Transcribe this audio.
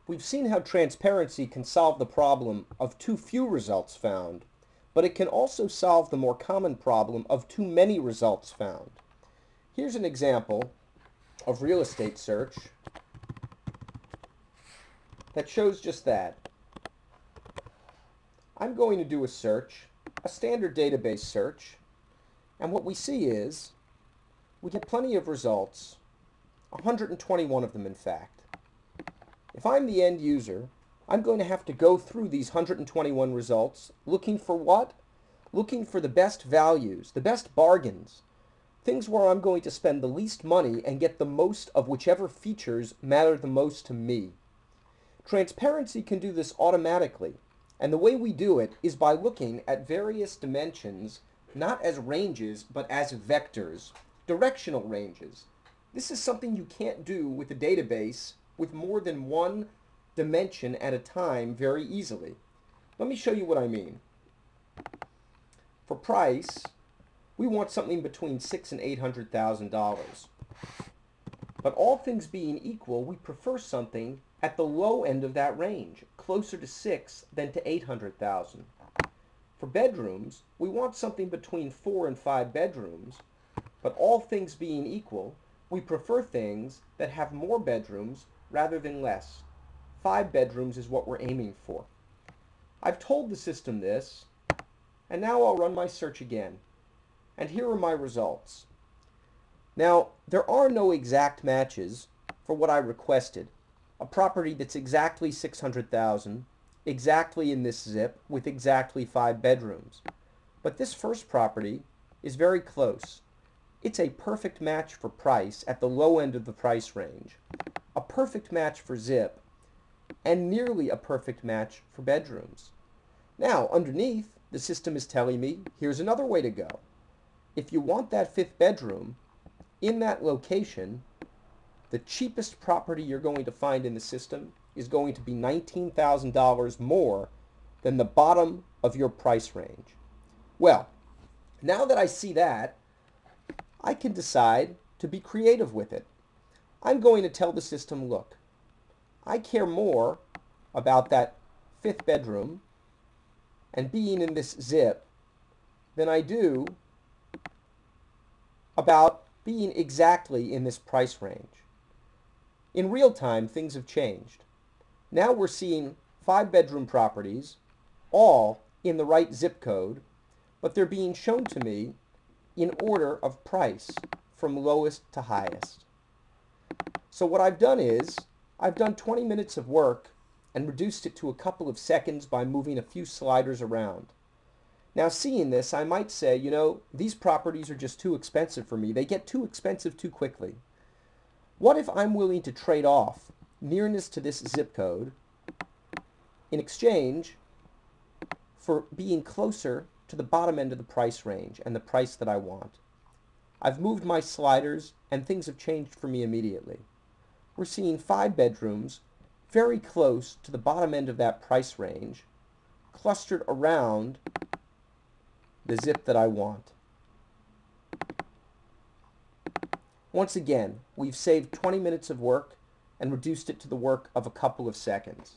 We've seen how transparency can solve the problem of too few results found, but it can also solve the more common problem of too many results found. Here's an example of real estate search that shows just that. I'm going to do a search, a standard database search, and what we see is we get plenty of results, 121 of them in fact. If I'm the end user, I'm going to have to go through these 121 results looking for what? Looking for the best values, the best bargains, things where I'm going to spend the least money and get the most of whichever features matter the most to me. Transparency can do this automatically, and the way we do it is by looking at various dimensions, not as ranges, but as vectors, directional ranges. This is something you can't do with a database with more than one dimension at a time very easily. Let me show you what I mean. For price, we want something between $600,000 and $800,000. But all things being equal, we prefer something at the low end of that range, closer to 6 than to 800,000. For bedrooms, we want something between 4 and 5 bedrooms, but all things being equal, we prefer things that have more bedrooms rather than less. 5 bedrooms is what we're aiming for. I've told the system this, and now I'll run my search again. And here are my results. Now, there are no exact matches for what I requested. A property that's exactly 600,000, exactly in this zip, with exactly 5 bedrooms. But this first property is very close. It's a perfect match for price at the low end of the price range, a perfect match for zip, and nearly a perfect match for bedrooms. Now, underneath, the system is telling me, here's another way to go. If you want that 5th bedroom, in that location, the cheapest property you're going to find in the system is going to be $19,000 more than the bottom of your price range. Well, now that I see that, I can decide to be creative with it. I'm going to tell the system, look, I care more about that 5th bedroom and being in this zip than I do about being exactly in this price range. In real time, things have changed. Now we're seeing 5-bedroom properties, all in the right zip code, but they're being shown to me in order of price from lowest to highest. So what I've done is, I've done 20 minutes of work and reduced it to a couple of seconds by moving a few sliders around. Now seeing this, I might say, you know, these properties are just too expensive for me. They get too expensive too quickly. What if I'm willing to trade off nearness to this zip code in exchange for being closer to the bottom end of the price range and the price that I want? I've moved my sliders and things have changed for me immediately. We're seeing 5 bedrooms very close to the bottom end of that price range, clustered around the zip that I want. Once again, we've saved 20 minutes of work and reduced it to the work of a couple of seconds.